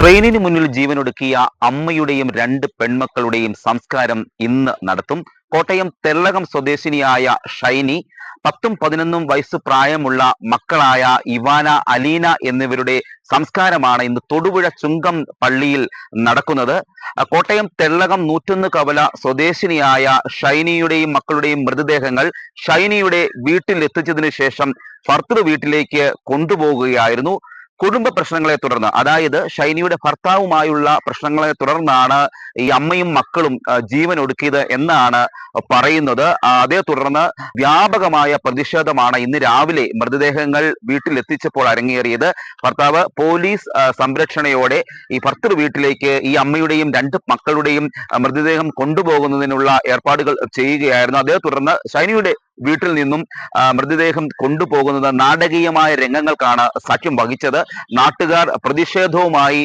ട്രെയിനിന് മുന്നിൽ ജീവനൊടുക്കിയ അമ്മയുടെയും രണ്ട് പെൺമക്കളുടെയും സംസ്കാരം ഇന്ന് നടത്തും. കോട്ടയം തെള്ളകം സ്വദേശിനിയായ ഷൈനി, 10ഉം 11ഉം വയസ്സ് പ്രായമുള്ള മക്കളായ ഇവാന, അലീന എന്നിവരുടെ സംസ്കാരമാണ് ഇന്ന് തൊടുപുഴ ചുങ്കം പള്ളിയിൽ നടക്കുന്നത്. കോട്ടയം തെള്ളകം 101 കവല സ്വദേശിനിയായ ഷൈനിയുടെയും മക്കളുടെയും മൃതദേഹങ്ങൾ ഷൈനിയുടെ വീട്ടിൽ എത്തിച്ചതിനു ശേഷം ഭർത്തൃ വീട്ടിലേക്ക് കൊണ്ടുപോകുകയായിരുന്നു. കുടുംബ പ്രശ്നങ്ങളെ തുടർന്ന്, അതായത് ഷൈനിയുടെ ഭർത്താവുമായുള്ള പ്രശ്നങ്ങളെ തുടർന്നാണ് ഈ അമ്മയും മക്കളും ജീവൻ ഒടുക്കിയത് എന്നാണ് പറയുന്നത്. അതേ തുടർന്ന് വ്യാപകമായ പ്രതിഷേധമാണ് ഇന്ന് രാവിലെ മൃതദേഹങ്ങൾ വീട്ടിൽ എത്തിച്ചപ്പോൾ അരങ്ങേറിയത്. ഭർത്താവ് പോലീസ് സംരക്ഷണയോടെ ഈ ഭർത്തൃ വീട്ടിലേക്ക് ഈ അമ്മയുടെയും രണ്ട് മക്കളുടെയും മൃതദേഹം കൊണ്ടുപോകുന്നതിനുള്ള ഏർപ്പാടുകൾ ചെയ്യുകയായിരുന്നു. അതേ തുടർന്ന് ഷൈനിയുടെ വീട്ടിൽ നിന്നും മൃതദേഹം കൊണ്ടുപോകുന്നത് നാടകീയമായ രംഗങ്ങൾക്കാണ് സാക്ഷ്യം വഹിച്ചത്. നാട്ടുകാർ പ്രതിഷേധവുമായി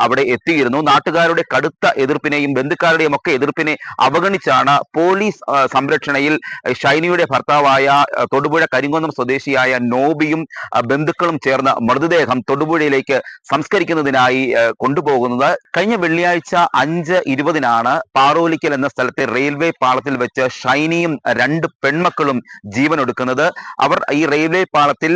അവിടെ എത്തിയിരുന്നു. നാട്ടുകാരുടെ കടുത്ത എതിർപ്പിനെയും ബന്ധുക്കാരുടെയും ഒക്കെ എതിർപ്പിനെ അവഗണിച്ചാണ് പോലീസ് സംരക്ഷണയിൽ ഷൈനിയുടെ ഭർത്താവായ തൊടുപുഴ കരിങ്കുന്നം സ്വദേശിയായ നോബിയും ബന്ധുക്കളും ചേർന്ന് മൃതദേഹം തൊടുപുഴയിലേക്ക് സംസ്കരിക്കുന്നതിനായി കൊണ്ടുപോകുന്നത്. കഴിഞ്ഞ വെള്ളിയാഴ്ച 5:20 പാറോലിക്കൽ എന്ന സ്ഥലത്തെ റെയിൽവേ പാളത്തിൽ വെച്ച് ഷൈനിയും രണ്ട് പെൺമക്കളും ജീവനൊടുക്കുന്നത്. അവർ ഈ റെയിൽവേ പാളത്തിൽ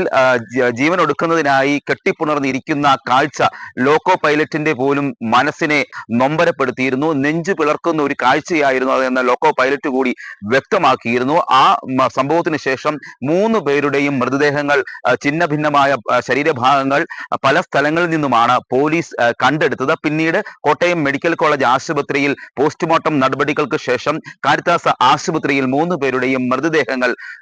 ജീവനൊടുക്കുന്നതിനായി കെട്ടിപ്പുണർന്നിരിക്കുന്ന കാഴ്ച ലോക്കോ പൈലറ്റിന്റെ പോലും മനസ്സിനെ നൊമ്പരപ്പെടുത്തിയിരുന്നു. നെഞ്ചു പിളർക്കുന്ന ഒരു കാഴ്ചയായിരുന്നു അതെന്ന് ലോക്കോ പൈലറ്റ് കൂടി വ്യക്തമാക്കിയിരുന്നു. ആ സംഭവത്തിന് ശേഷം 3 പേരുടെയും മൃതദേഹങ്ങൾ, ഛിന്ന ഭിന്നമായ ശരീരഭാഗങ്ങൾ പല സ്ഥലങ്ങളിൽ നിന്നുമാണ് പോലീസ് കണ്ടെടുത്തത്. പിന്നീട് കോട്ടയം മെഡിക്കൽ കോളേജ് ആശുപത്രിയിൽ പോസ്റ്റ്മോർട്ടം നടപടികൾക്ക് ശേഷം കാരിത്താസ് ആശുപത്രിയിൽ 3 പേരുടെയും മൃതദേഹങ്ങൾ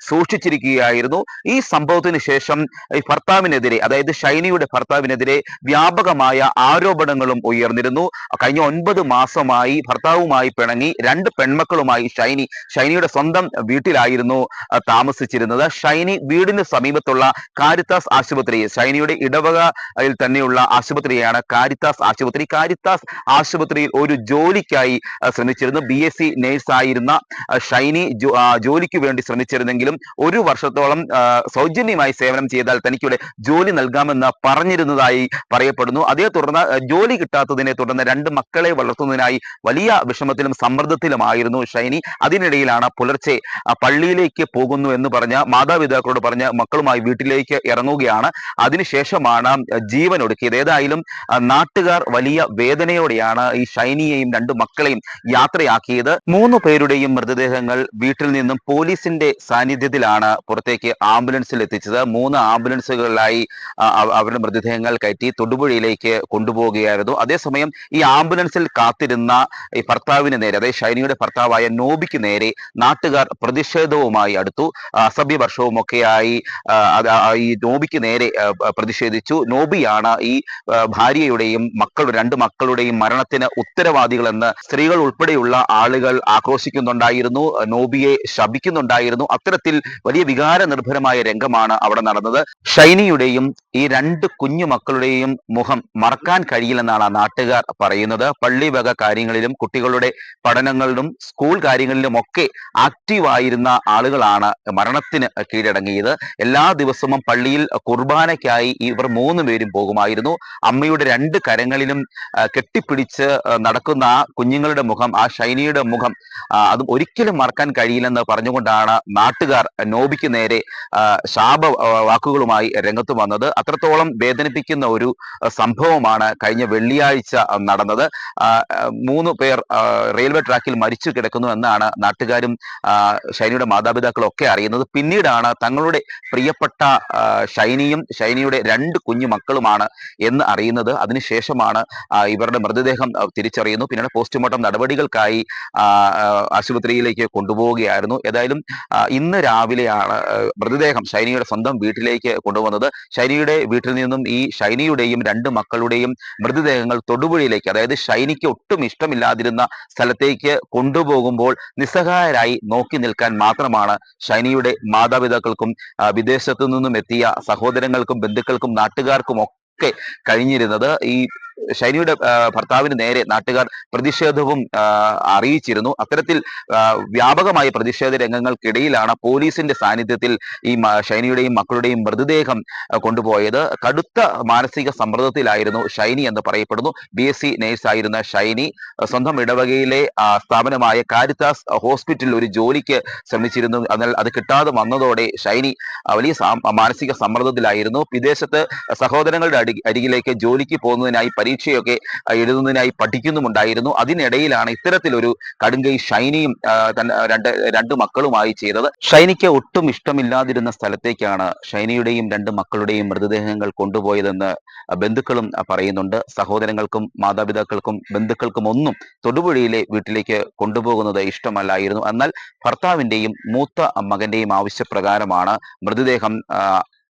സൂക്ഷിച്ചിരിക്കുകയായിരുന്നു. ഈ സംഭവത്തിന് ശേഷം ഈ ഭർത്താവിനെതിരെ, അതായത് ഷൈനിയുടെ ഭർത്താവിനെതിരെ വ്യാപകമായ ആരോപണങ്ങളും ഉയർന്നിരുന്നു. കഴിഞ്ഞ 9 മാസമായി ഭർത്താവുമായി പിണങ്ങി 2 പെൺമക്കളുമായി ഷൈനിയുടെ സ്വന്തം വീട്ടിലായിരുന്നു താമസിച്ചിരുന്നത്. ഷൈനി വീടിന് സമീപത്തുള്ള കാരിത്താസ് ആശുപത്രി, ഷൈനിയുടെ ഇടവകയിൽ തന്നെയുള്ള ആശുപത്രിയാണ് കാരിത്താസ് ആശുപത്രി. കാരിത്താസ് ആശുപത്രിയിൽ ഒരു ജോലിക്കായി ശ്രമിച്ചിരുന്നു. BSc നേഴ്സായിരുന്ന ഷൈനി ജോലിക്ക് വേണ്ടി ശ്രമിച്ചിരുന്നെങ്കിലും 1 വർഷത്തോളം സൗജന്യമായി സേവനം ചെയ്താൽ തനിക്കിവിടെ ജോലി നൽകാമെന്ന് പറഞ്ഞിരുന്നതായി പറയപ്പെടുന്നു. അതേ തുടർന്ന് ജോലി കിട്ടാത്തതിനെ തുടർന്ന് 2 മക്കളെ വളർത്തുന്നതിനായി വലിയ വിഷമത്തിലും സമ്മർദ്ദത്തിലുമായിരുന്നു ഷൈനി. അതിനിടയിലാണ് പുലർച്ചെ പള്ളിയിലേക്ക് പോകുന്നു എന്ന് പറഞ്ഞ മാതാപിതാക്കളോട് പറഞ്ഞ് മക്കളുമായി വീട്ടിലേക്ക് ഇറങ്ങുകയാണ്. അതിനുശേഷമാണ് ജീവൻ ഒടുക്കിയത്. ഏതായാലും നാട്ടുകാർ വലിയ വേദനയോടെയാണ് ഈ ഷൈനിയെയും 2 മക്കളെയും യാത്രയാക്കിയത്. 3 പേരുടെയും മൃതദേഹങ്ങൾ വീട്ടിൽ നിന്നും പോലീസിന്റെ സാന്നിധ്യത്തിലാണ് പുറത്തേക്ക് ആംബുലൻസിൽ എത്തിച്ചത്. 3 ആംബുലൻസുകളിലായി അവരുടെ മൃതദേഹങ്ങൾ കയറ്റി തൊടുപുഴയിലേക്ക് കൊണ്ടുപോവുകയായിരുന്നു. അതേസമയം ഈ ആംബുലൻസിൽ കാത്തിരുന്ന ഈ ഭർത്താവിന് നേരെ, അതായത് ഷൈനിയുടെ ഭർത്താവായ നോബിക്ക് നേരെ നാട്ടുകാർ പ്രതിഷേധവുമായി അടുത്തു. അസഭ്യ വർഷവും ഒക്കെയായി ഈ നോബിക്ക് നേരെ പ്രതിഷേധിച്ചു. നോബിയാണ് ഈ ഭാര്യയുടെയും 2 മക്കളുടെയും മരണത്തിന് ഉത്തരവാദികളെന്ന് സ്ത്രീകൾ ഉൾപ്പെടെയുള്ള ആളുകൾ ആക്രോശിക്കുന്നുണ്ടായിരുന്നു, നോബിയെ ശപിക്കുന്നുണ്ടായിരുന്നു. അത്തരത്തിൽ വലിയ വികാര നിർഭരമായ രംഗമാണ് അവിടെ നടന്നത്. ഷൈനിയുടെയും ഈ 2 കുഞ്ഞു മക്കളുടെയും മുഖം മറക്കാൻ കഴിയില്ലെന്നാണ് നാട്ടുകാർ പറയുന്നത്. പള്ളി വക കാര്യങ്ങളിലും കുട്ടികളുടെ പഠനങ്ങളിലും സ്കൂൾ കാര്യങ്ങളിലും ഒക്കെ ആക്റ്റീവായിരുന്ന ആളുകളാണ് മരണത്തിന് കീഴടങ്ങിയത്. എല്ലാ ദിവസവും പള്ളിയിൽ കുർബാനയ്ക്കായി ഇവർ 3 പേരും പോകുമായിരുന്നു. അമ്മയുടെ 2 കരങ്ങളിലും കെട്ടിപ്പിടിച്ച് നടക്കുന്ന ആ കുഞ്ഞുങ്ങളുടെ മുഖം, ആ ഷൈനിയുടെ മുഖം, അതും ഒരിക്കലും മറക്കാൻ കഴിയില്ലെന്ന് പറഞ്ഞുകൊണ്ടാണ് നാട്ടുകാർ നോബിക്ക് നേരെ ശാപ വാക്കുകളുമായി രംഗത്ത് വന്നത്. അത്രത്തോളം വേദനിപ്പിക്കുന്ന ഒരു സംഭവമാണ് കഴിഞ്ഞ വെള്ളിയാഴ്ച നടന്നത്. 3 പേർ റെയിൽവേ ട്രാക്കിൽ മരിച്ചു കിടക്കുന്നു എന്നാണ് നാട്ടുകാരും ഷൈനിയുടെ മാതാപിതാക്കളും ഒക്കെ അറിയുന്നത്. പിന്നീടാണ് തങ്ങളുടെ പ്രിയപ്പെട്ട ഷൈനിയും ഷൈനിയുടെ 2 കുഞ്ഞു മക്കളുമാണ് എന്ന് അറിയുന്നത്. അതിനുശേഷമാണ് ഇവരുടെ മൃതദേഹം തിരിച്ചറിയുന്നു. പിന്നീട് പോസ്റ്റ്മോർട്ടം നടപടികൾക്കായി ആശുപത്രിയിലേക്ക് കൊണ്ടുപോവുകയായിരുന്നു. ഏതായാലും ഇന്ന് രാവിലെയാണ് മൃതദേഹം ഷൈനിയുടെ സ്വന്തം വീട്ടിലേക്ക് കൊണ്ടുവന്നത്. ഷൈനിയുടെ വീട്ടിൽ നിന്നും ഈ ഷൈനിയുടെയും 2 മക്കളുടെയും മൃതദേഹങ്ങൾ തൊടുപുഴയിലേക്ക്, അതായത് ഷൈനിക്ക് ഒട്ടും ഇഷ്ടമില്ലാതിരുന്ന സ്ഥലത്തേക്ക് കൊണ്ടുപോകുമ്പോൾ നിസ്സഹായരായി നോക്കി നിൽക്കാൻ മാത്രമാണ് ഷൈനിയുടെ മാതാപിതാക്കൾക്കും വിദേശത്തു നിന്നും എത്തിയ സഹോദരങ്ങൾക്കും ബന്ധുക്കൾക്കും നാട്ടുകാർക്കും ഒക്കെ കഴിഞ്ഞിരുന്നത്. ഈ ഷൈനിയുടെ ഭർത്താവിന് നേരെ നാട്ടുകാർ പ്രതിഷേധവും അറിയിച്ചിരുന്നു. അത്തരത്തിൽ വ്യാപകമായ പ്രതിഷേധ രംഗങ്ങൾക്കിടയിലാണ് പോലീസിന്റെ സാന്നിധ്യത്തിൽ ഈ ഷൈനിയുടെയും മക്കളുടെയും മൃതദേഹം കൊണ്ടുപോയത്. കടുത്ത മാനസിക സമ്മർദ്ദത്തിലായിരുന്നു ഷൈനി എന്ന് പറയപ്പെടുന്നു. BSc നേഴ്സായിരുന്ന ഷൈനി സ്വന്തം ഇടവകയിലെ സ്ഥാപനമായ കാരിത്താസ് ഹോസ്പിറ്റലിൽ ഒരു ജോലിക്ക് ശ്രമിച്ചിരുന്നു. എന്നാൽ അത് കിട്ടാതെ വന്നതോടെ ഷൈനി വലിയ മാനസിക സമ്മർദ്ദത്തിലായിരുന്നു. വിദേശത്ത് സഹോദരങ്ങളുടെ അരികിലേക്ക് ജോലിക്ക് പോകുന്നതിനായി പരീക്ഷയൊക്കെ എഴുതുന്നതിനായി പഠിക്കുന്നുമുണ്ടായിരുന്നു. അതിനിടയിലാണ് ഇത്തരത്തിലൊരു കടുങ്കൈ ഷൈനിയും രണ്ട് മക്കളുമായി ചെയ്തത്. ഷൈനിക്ക് ഒട്ടും ഇഷ്ടമില്ലാതിരുന്ന സ്ഥലത്തേക്കാണ് ഷൈനിയുടെയും രണ്ട് മക്കളുടെയും മൃതദേഹങ്ങൾ കൊണ്ടുപോയതെന്ന് ബന്ധുക്കളും പറയുന്നുണ്ട്. സഹോദരങ്ങൾക്കും മാതാപിതാക്കൾക്കും ബന്ധുക്കൾക്കും ഒന്നും തൊടുപുഴയിലെ വീട്ടിലേക്ക് കൊണ്ടുപോകുന്നത് ഇഷ്ടമല്ലായിരുന്നു. എന്നാൽ ഭർത്താവിന്റെയും മൂത്ത മകന്റെയും ആവശ്യപ്രകാരമാണ് മൃതദേഹം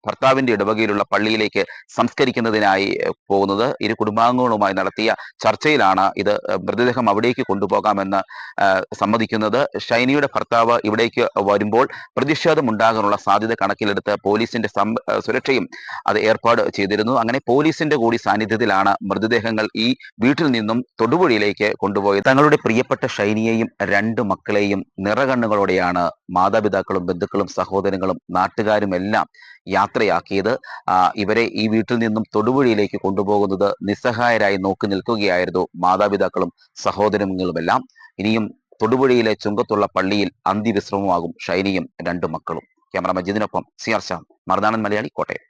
ഭർത്താവിന്റെ ഇടവകയിലുള്ള പള്ളിയിലേക്ക് സംസ്കരിക്കുന്നതിനായി പോകുന്നത്. ഇരു കുടുംബാംഗങ്ങളുമായി നടത്തിയ ചർച്ചയിലാണ് ഇത് മൃതദേഹം അവിടേക്ക് കൊണ്ടുപോകാമെന്ന് സമ്മതിക്കുന്നത്. ഷൈനിയുടെ ഭർത്താവ് ഇവിടേക്ക് വരുമ്പോൾ പ്രതിഷേധം ഉണ്ടാകാനുള്ള സാധ്യത കണക്കിലെടുത്ത് പോലീസിന്റെ സുരക്ഷയും അത് ഏർപ്പാട് ചെയ്തിരുന്നു. അങ്ങനെ പോലീസിന്റെ കൂടി സാന്നിധ്യത്തിലാണ് മൃതദേഹങ്ങൾ ഈ വീട്ടിൽ നിന്നും തൊടുപുഴയിലേക്ക് കൊണ്ടുപോയത്. തങ്ങളുടെ പ്രിയപ്പെട്ട ഷൈനിയെയും രണ്ട് മക്കളെയും നിറകണ്ണുകളോടെയാണ് മാതാപിതാക്കളും ബന്ധുക്കളും സഹോദരങ്ങളും നാട്ടുകാരും എല്ലാം യാത്രയാക്കിയത്. ഇവരെ ഈ വീട്ടിൽ നിന്നും തൊടുപുഴയിലേക്ക് കൊണ്ടുപോകുന്നത് നിസ്സഹായരായി നോക്കി നിൽക്കുകയായിരുന്നു മാതാപിതാക്കളും സഹോദരങ്ങളുമെല്ലാം. ഇനിയും തൊടുപുഴയിലെ ചുങ്കത്തുള്ള പള്ളിയിൽ അന്ത്യവിശ്രമമാകും ഷൈനിയും രണ്ട് മക്കളും. Camera മജീദിനൊപ്പം CR Shyam, Marunadan Malayali, Kottayam.